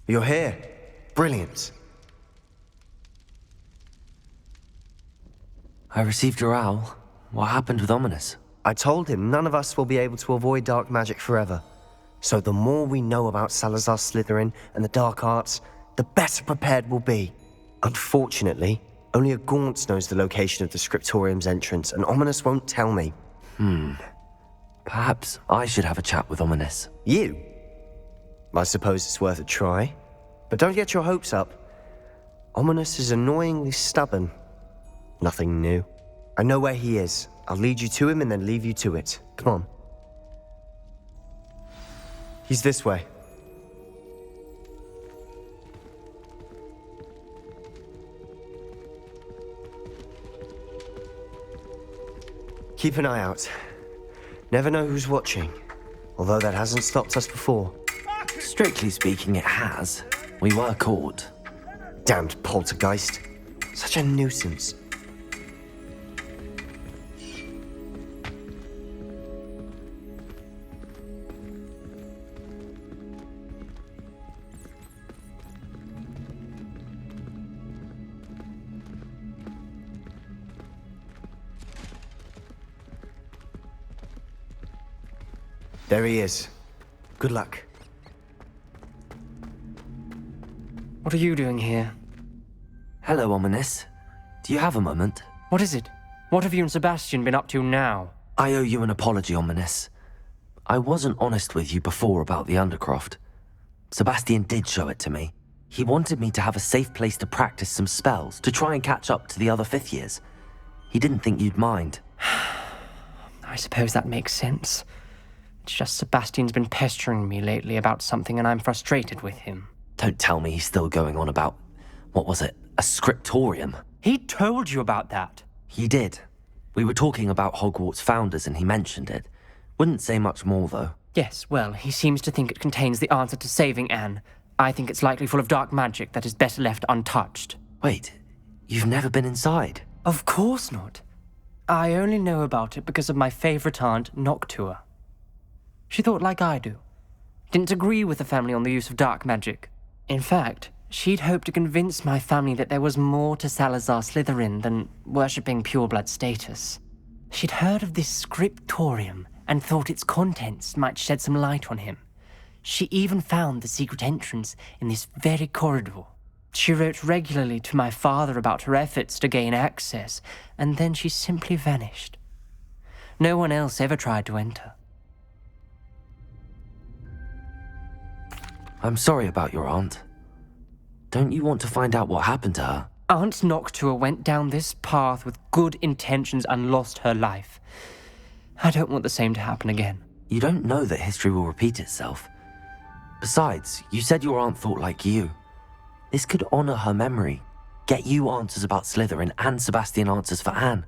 You're here. Brilliant. I received your owl. What happened with Ominous? I told him none of us will be able to avoid dark magic forever. So the more we know about Salazar Slytherin and the dark arts, the better prepared we'll be. Unfortunately, only a Gaunt knows the location of the Scriptorium's entrance, and Ominous won't tell me. Perhaps I should have a chat with Ominous. You? I suppose it's worth a try. But don't get your hopes up. Ominous is annoyingly stubborn. Nothing new. I know where he is. I'll lead you to him and then leave you to it. Come on. He's this way. Keep an eye out. Never know who's watching. Although that hasn't stopped us before. Strictly speaking, it has. We were caught. Damned poltergeist. Such a nuisance. There he is. Good luck. What are you doing here? Hello, Ominous. Do you have a moment? What is it? What have you and Sebastian been up to now? I owe you an apology, Ominous. I wasn't honest with you before about the Undercroft. Sebastian did show it to me. He wanted me to have a safe place to practice some spells, to try and catch up to the other fifth years. He didn't think you'd mind. I suppose that makes sense. It's just Sebastian's been pestering me lately about something and I'm frustrated with him. Don't tell me he's still going on about, what was it, a scriptorium? He told you about that. He did. We were talking about Hogwarts founders and he mentioned it. Wouldn't say much more, though. Yes, well, he seems to think it contains the answer to saving Anne. I think it's likely full of dark magic that is better left untouched. Wait, you've never been inside? Of course not. I only know about it because of my favorite aunt, Noctua. She thought like I do. Didn't agree with the family on the use of dark magic. In fact, she'd hoped to convince my family that there was more to Salazar Slytherin than worshipping pureblood status. She'd heard of this Scriptorium and thought its contents might shed some light on him. She even found the secret entrance in this very corridor. She wrote regularly to my father about her efforts to gain access, and then she simply vanished. No one else ever tried to enter. I'm sorry about your aunt. Don't you want to find out what happened to her? Aunt Noctua went down this path with good intentions and lost her life. I don't want the same to happen again. You don't know that history will repeat itself. Besides, you said your aunt thought like you. This could honor her memory, get you answers about Slytherin and Sebastian answers for Anne.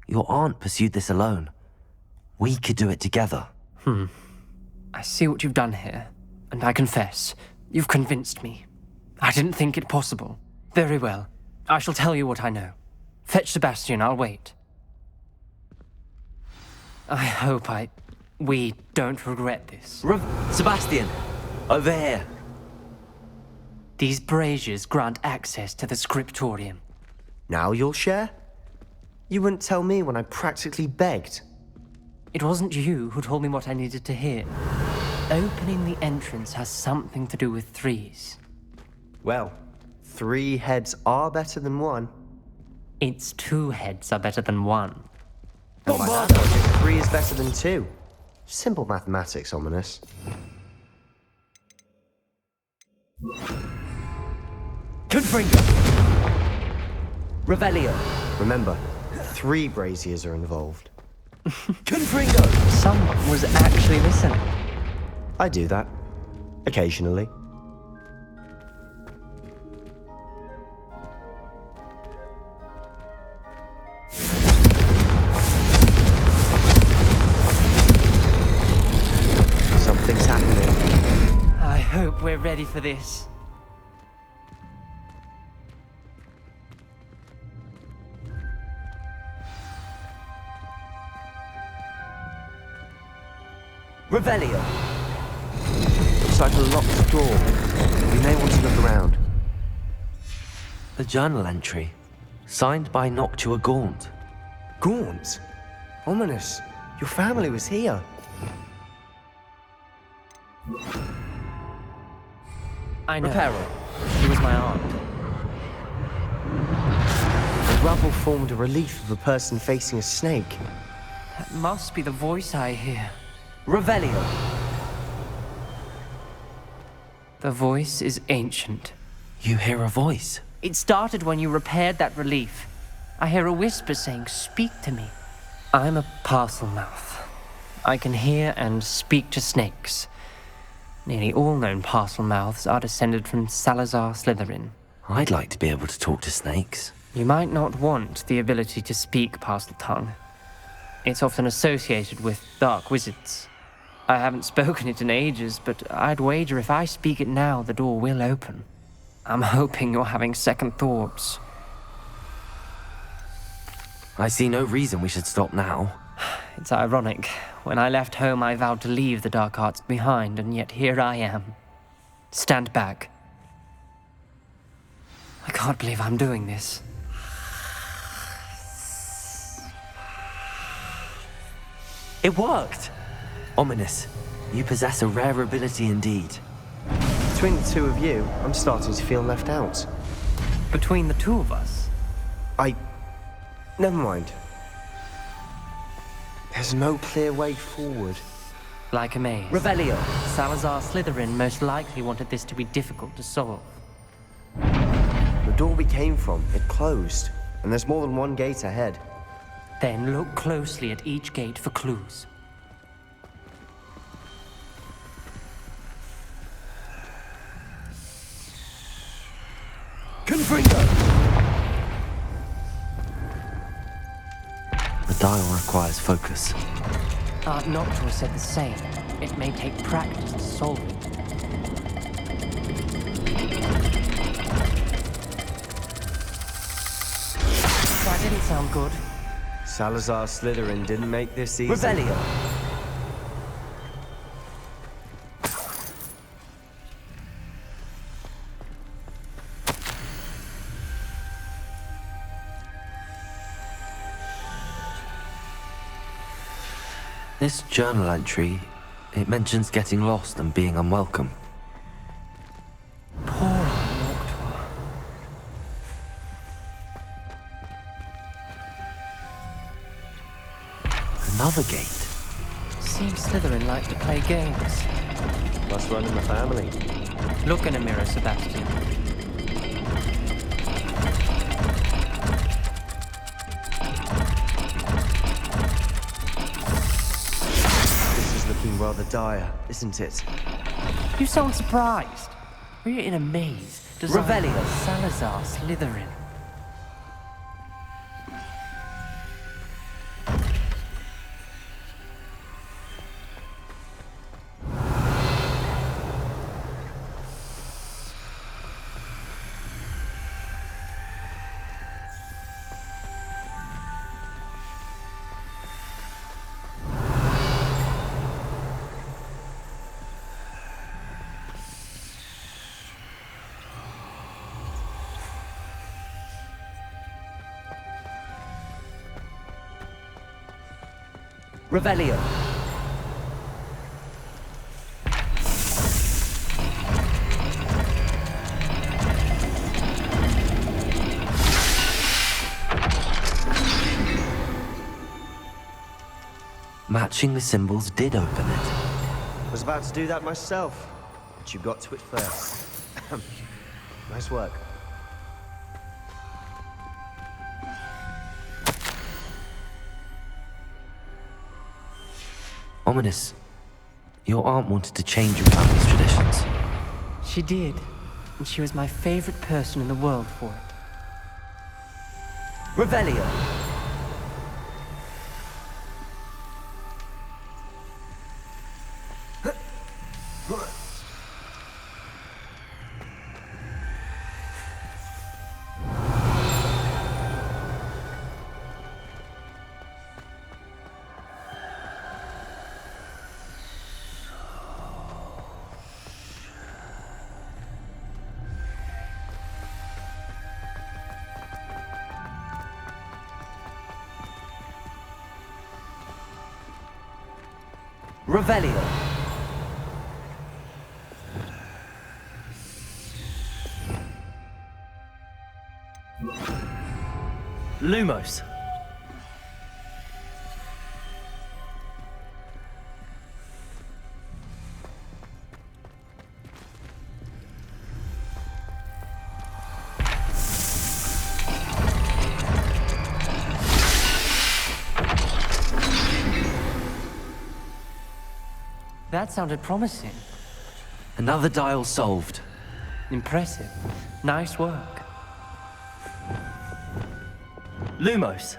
Your aunt pursued this alone. We could do it together. I see what you've done here, and I confess, you've convinced me. I didn't think it possible. Very well. I shall tell you what I know. Fetch Sebastian, I'll wait. I hope we don't regret this. Sebastian! Over here! These braziers grant access to the Scriptorium. Now you'll share? You wouldn't tell me when I practically begged. It wasn't you who told me what I needed to hear. Opening the entrance has something to do with threes. Well, 3 heads are better than 1. Its 2 heads are better than 1. And by that logic, 3 is better than 2. Simple mathematics, Ominous. Confringo! Revelio! Remember, 3 braziers are involved. Confringo! Someone was actually listening. I do that. Occasionally. Something's happening. I hope we're ready for this. Revelio! looks like a locked door. We may want to look around. A journal entry, signed by Noctua Gaunt. Gaunt? Ominous. Your family was here. I know. Reparo. She was my aunt. The rubble formed a relief of a person facing a snake. That must be the voice I hear. Revelio. The voice is ancient. You hear a voice. It started when you repaired that relief. I hear a whisper saying, "Speak to me." I'm a parcel mouth. I can hear and speak to snakes. Nearly all known parcel mouths are descended from Salazar Slytherin. I'd like to be able to talk to snakes. You might not want the ability to speak parcel tongue. It's often associated with dark wizards. I haven't spoken it in ages, but I'd wager if I speak it now, the door will open. I'm hoping you're having second thoughts. I see no reason we should stop now. It's ironic. When I left home, I vowed to leave the dark arts behind, and yet here I am. Stand back. I can't believe I'm doing this. It worked! Ominous, you possess a rare ability indeed. Between the two of you, I'm starting to feel left out. Between the two of us, Never mind. There's no clear way forward. like a maze. Revelio. Salazar Slytherin most likely wanted this to be difficult to solve. The door we came from, it closed. And there's more than one gate ahead. Then look closely at each gate for clues. Confringo! The dial requires focus. Aunt Noctua said the same. It may take practice to solve it. That didn't sound good. Salazar Slytherin didn't make this easy. Revelio. This journal entry, it mentions getting lost and being unwelcome. Poor Aunt Noctua. Another gate. Seems Slytherin likes to play games. Must run in the family. Look in a mirror, Sebastian. This is looking rather dire, isn't it? You sound surprised. We're in a maze designed Revelio. by Salazar Slytherin. Revelio. Matching the symbols did open it. Was about to do that myself, but you got to it first. Nice work. Ominous, your aunt wanted to change your family's traditions. She did, and she was my favorite person in the world for it. Revelio. Revelio. Lumos. That sounded promising. Another dial solved. Impressive. Nice work. Lumos.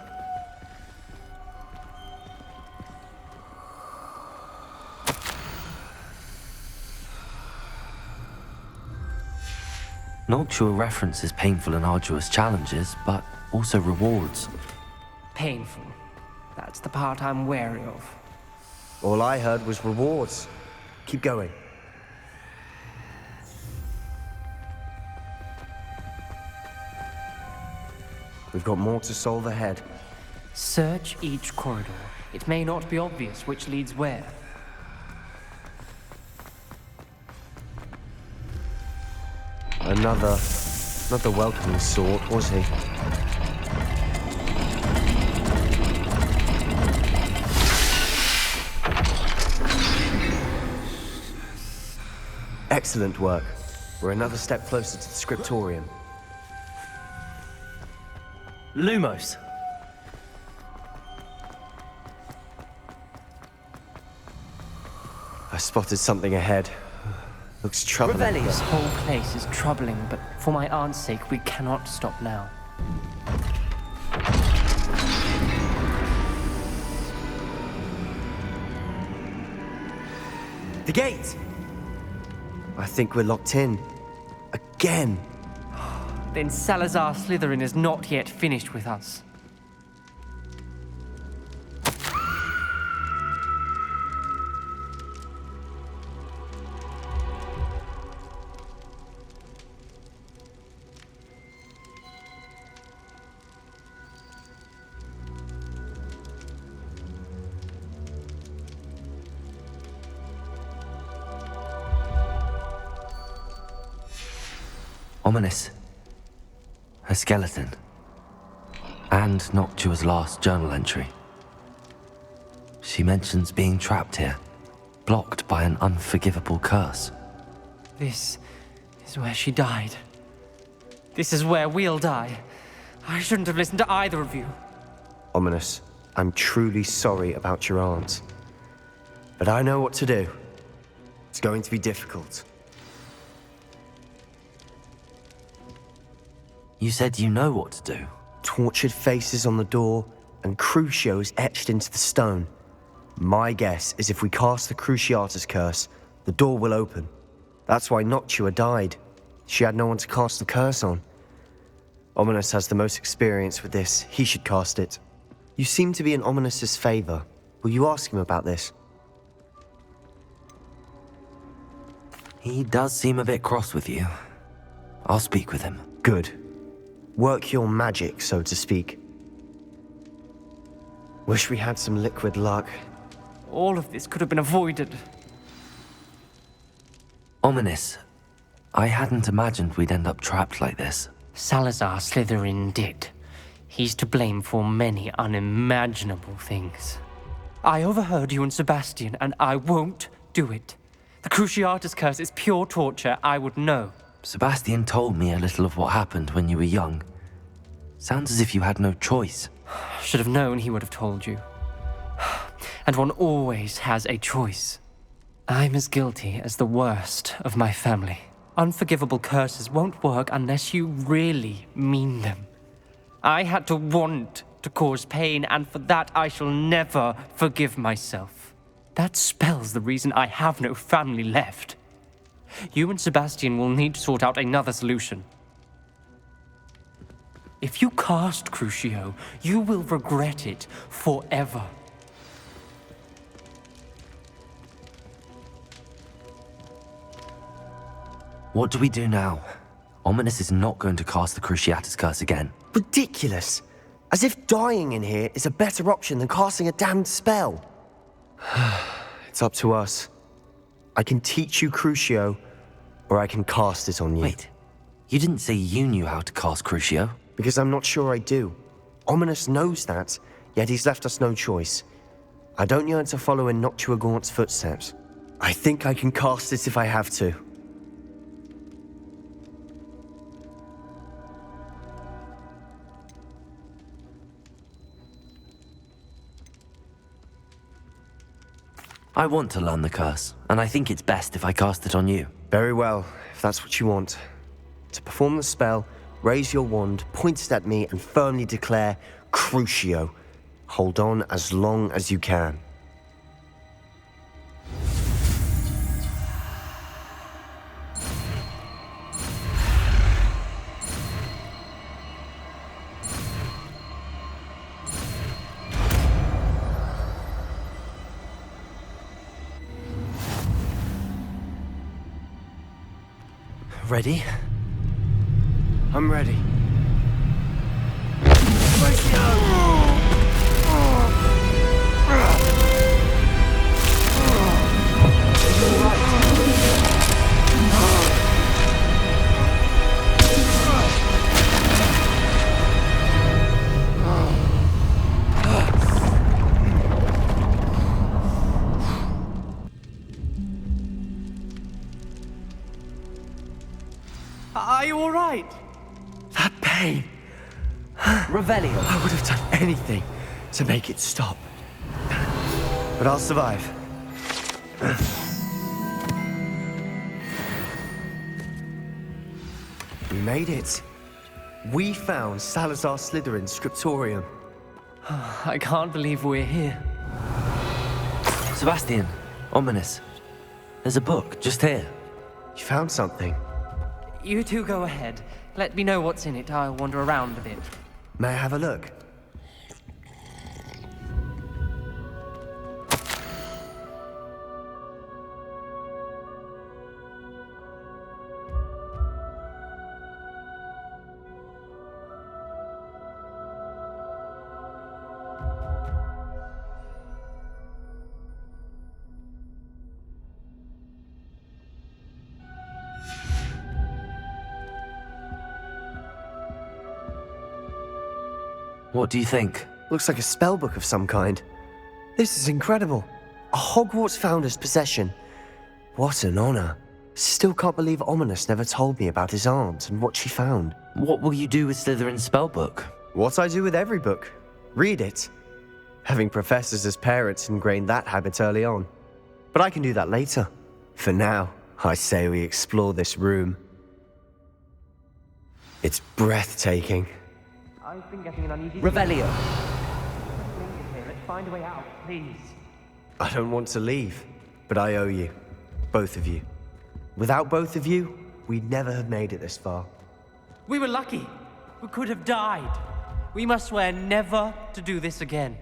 Noctua references painful and arduous challenges, but also rewards. Painful. That's the part I'm wary of. All I heard was rewards. Keep going. We've got more to solve ahead. Search each corridor. It may not be obvious which leads where. Another, not the welcoming sort, was he? Excellent work. We're another step closer to the Scriptorium. Lumos. I spotted something ahead. Looks troubling. This whole place is troubling, but for my aunt's sake, we cannot stop now. The gate! I think we're locked in. Again. Then Salazar Slytherin is not yet finished with us. Ominous. A skeleton. And Noctua's last journal entry. She mentions being trapped here, blocked by an unforgivable curse. This is where she died. This is where we'll die. I shouldn't have listened to either of you. Ominous, I'm truly sorry about your aunt. But I know what to do. It's going to be difficult. You said you know what to do. Tortured faces on the door and Crucios etched into the stone. My guess is if we cast the Cruciatus curse, the door will open. That's why Noctua died. She had no one to cast the curse on. Ominous has the most experience with this. He should cast it. You seem to be in Ominous's favor. Will you ask him about this? He does seem a bit cross with you. I'll speak with him. Good. Work your magic, so to speak. Wish we had some liquid luck. All of this could have been avoided. Ominous. I hadn't imagined we'd end up trapped like this. Salazar Slytherin did. He's to blame for many unimaginable things. I overheard you and Sebastian, and I won't do it. The Cruciatus curse is pure torture, I would know. Sebastian told me a little of what happened when you were young. Sounds as if you had no choice. Should have known he would have told you. And one always has a choice. I'm as guilty as the worst of my family. Unforgivable curses won't work unless you really mean them. I had to want to cause pain, and for that I shall never forgive myself. That spells the reason I have no family left. You and Sebastian will need to sort out another solution. If you cast Crucio, you will regret it forever. What do we do now? Ominous is not going to cast the Cruciatus curse again. Ridiculous. As if dying in here is a better option than casting a damned spell. It's up to us. I can teach you Crucio, or I can cast it on you. Wait, you didn't say you knew how to cast Crucio? Because I'm not sure I do. Ominous knows that, yet he's left us no choice. I don't yearn to follow in Noctua Gaunt's footsteps. I think I can cast it if I have to. I want to learn the curse, and I think it's best if I cast it on you. Very well, if that's what you want. To perform the spell, raise your wand, point it at me, and firmly declare, Crucio. Hold on as long as you can. Ready? I'm ready. Are you all right? That pain. Revelio. I would have done anything to make it stop. But I'll survive. We made it. We found Salazar Slytherin's Scriptorium. I can't believe we're here. Sebastian, ominous. There's a book just here. You found something. You two go ahead. Let me know what's in it. I'll wander around a bit. May I have a look? What do you think? Looks like a spellbook of some kind. This is incredible. A Hogwarts founder's possession. What an honor. Still can't believe Ominous never told me about his aunt and what she found. What will you do with Slytherin's spellbook? What I do with every book. Read it. Having professors as parents ingrained that habit early on. But I can do that later. For now, I say we explore this room. It's breathtaking. I've been getting an uneasy... Revelio. Let's find a way out, please. I don't want to leave, but I owe you. Both of you. Without both of you, we'd never have made it this far. We were lucky. We could have died. We must swear never to do this again.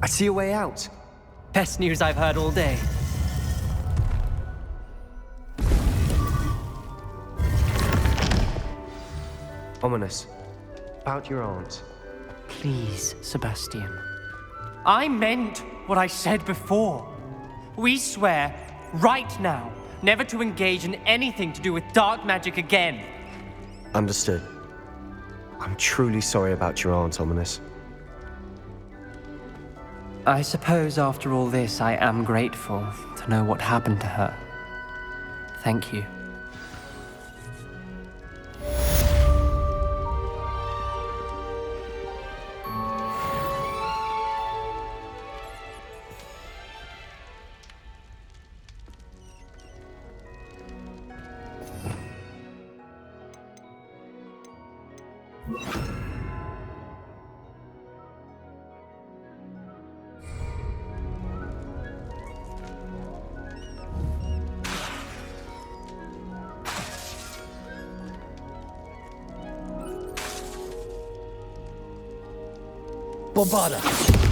I see a way out. Best news I've heard all day. Ominous. About your aunt. Please, Sebastian. I meant what I said before. We swear, right now, never to engage in anything to do with dark magic again. Understood. I'm truly sorry about your aunt, Ominous. I suppose after all this, I am grateful to know what happened to her. Thank you. Bombarda!